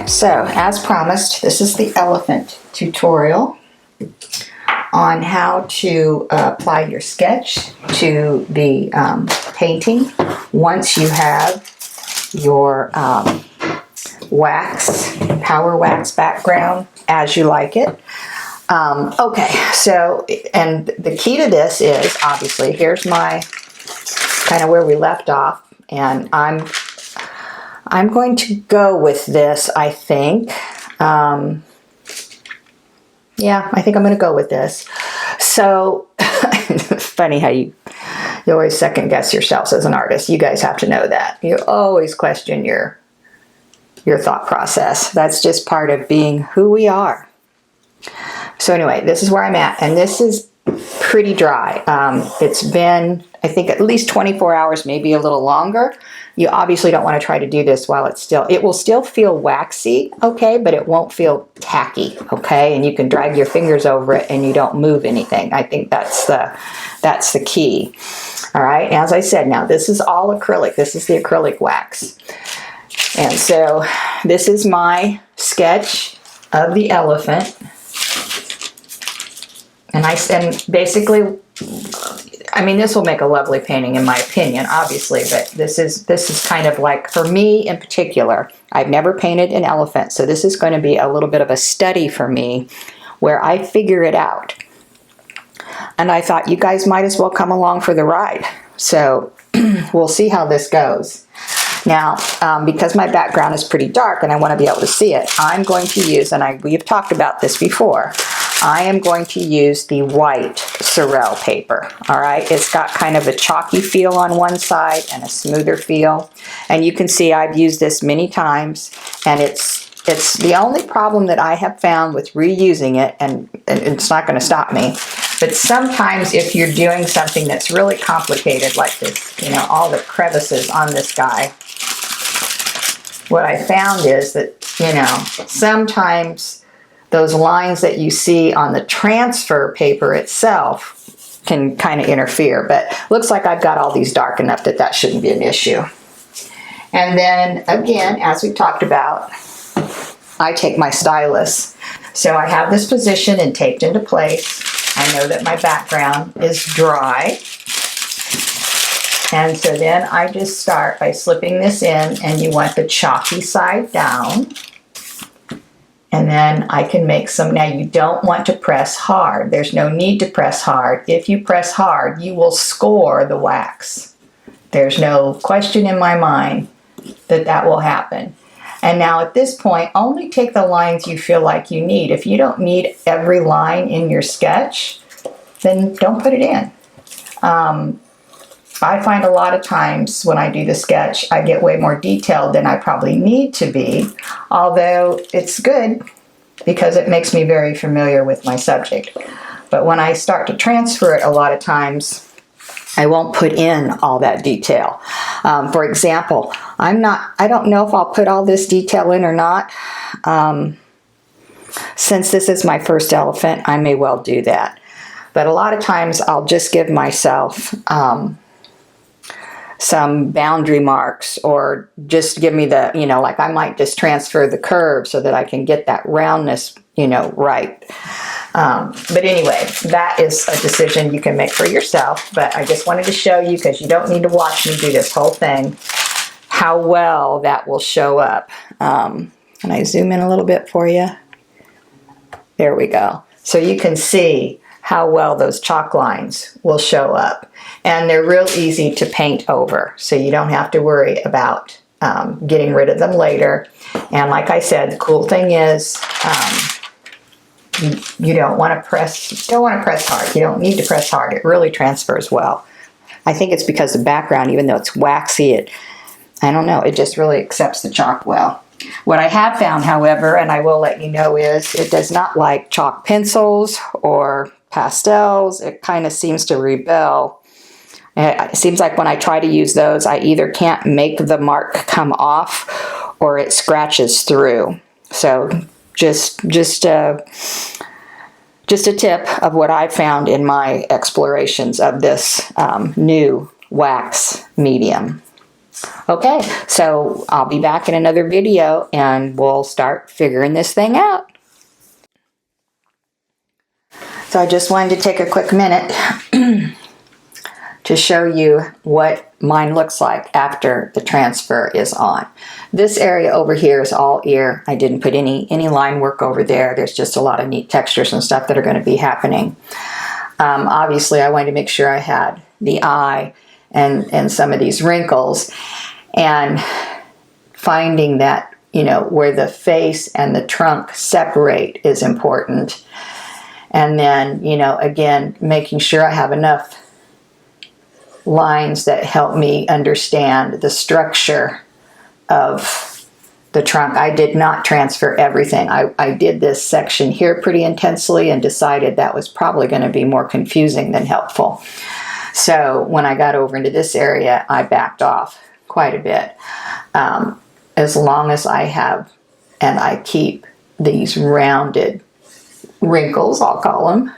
Alright, so as promised, this is the elephant tutorial on how to apply your sketch to the painting once you have your Powerwax background as you like it. Okay, so, and the key to this is, obviously, here's my, kind of where we left off, and I'm going to go with this, I think. Yeah, I think I'm going to go with this. So, it's funny how you always second guess yourselves as an artist. You guys have to know that. You always question your thought process. That's just part of being who we are. So anyway, this is where I'm at, and this is pretty dry. It's been, I think, at least 24 hours, maybe a little longer. You obviously don't want to try to do this while it's still, it will still feel waxy, okay, but it won't feel tacky, okay, and you can drag your fingers over it and you don't move anything. I think that's the key. All right, as I said, now this is all acrylic. This is the acrylic wax. And so this is my sketch of the elephant. And basically, I mean, this will make a lovely painting in my opinion, obviously, but this is kind of like, for me in particular, I've never painted an elephant, so this is going to be a little bit of a study for me where I figure it out. And I thought you guys might as well come along for the ride. So we'll see how this goes. Now, because my background is pretty dark and I want to be able to see it, I'm going to use, and we have talked about this before, I am going to use the white Sorrel paper, all right? It's got kind of a chalky feel on one side and a smoother feel. And you can see I've used this many times, and it's the only problem that I have found with reusing it, and it's not going to stop me, but sometimes if you're doing something that's really complicated like this, you know, all the crevices on this guy, what I found is that, you know, sometimes those lines that you see on the transfer paper itself can kind of interfere, but looks like I've got all these dark enough that that shouldn't be an issue. And then again, as we talked about, I take my stylus. So I have this positioned and taped into place. I know that my background is dry. And so then I just start by slipping this in, and you want the chalky side down. And then I can make some. Now you don't want to press hard. There's no need to press hard. If you press hard, you will score the wax. There's no question in my mind that that will happen. And now at this point, only take the lines you feel like you need. If you don't need every line in your sketch, then don't put it in. I find a lot of times when I do the sketch, I get way more detailed than I probably need to be, although it's good because it makes me very familiar with my subject. But when I start to transfer it, a lot of times, I won't put in all that detail. For example, I don't know if I'll put all this detail in or not. Since this is my first elephant, I may well do that. But a lot of times I'll just give myself some boundary marks, or just give me the, you know, like I might just transfer the curve so that I can get that roundness, you know, right. But anyway, that is a decision you can make for yourself. But I just wanted to show you, because you don't need to watch me do this whole thing, how well that will show up. Can I zoom in a little bit for you? There we go. So you can see how well those chalk lines will show up. And they're real easy to paint over, so you don't have to worry about getting rid of them later. And like I said, the cool thing is you don't want to press hard. You don't need to press hard. It really transfers well. I think it's because the background, even though it's waxy, I don't know, it just really accepts the chalk well. What I have found, however, and I will let you know, is it does not like chalk pencils or pastels. It kind of seems to rebel. It seems like when I try to use those, I either can't make the mark come off or it scratches through. So just a tip of what I've found in my explorations of this new wax medium. Okay, so I'll be back in another video and we'll start figuring this thing out. So I just wanted to take a quick minute to show you what mine looks like after the transfer is on. This area over here is all ear. I didn't put any line work over there. There's just a lot of neat textures and stuff that are going to be happening. Obviously, I wanted to make sure I had the eye and some of these wrinkles, and finding that, you know, where the face and the trunk separate is important. And then, you know, again, making sure I have enough lines that help me understand the structure of the trunk. I did not transfer everything. I did this section here pretty intensely and decided that was probably going to be more confusing than helpful. So when I got over into this area, I backed off quite a bit. As long as I have, and I keep these rounded wrinkles, I'll call them,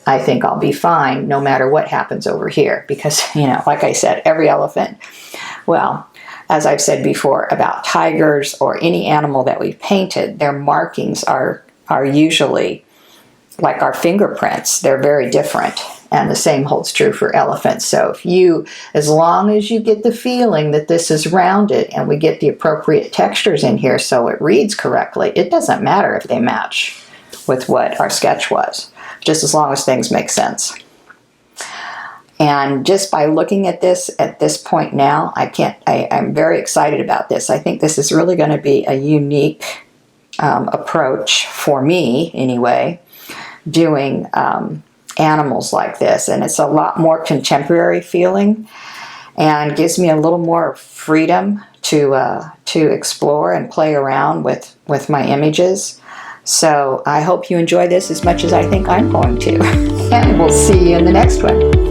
I think I'll be fine no matter what happens over here. Because, you know, like I said, every elephant, well, as I've said before about tigers or any animal that we've painted, their markings are usually like our fingerprints. They're very different. And the same holds true for elephants. So if you, as long as you get the feeling that this is rounded and we get the appropriate textures in here so it reads correctly, it doesn't matter if they match with what our sketch was, just as long as things make sense. And just by looking at this point now, I'm very excited about this. I think this is really going to be a unique approach for me anyway, doing animals like this. And it's a lot more contemporary feeling and gives me a little more freedom to explore and play around with my images. So I hope you enjoy this as much as I think I'm going to. And we'll see you in the next one.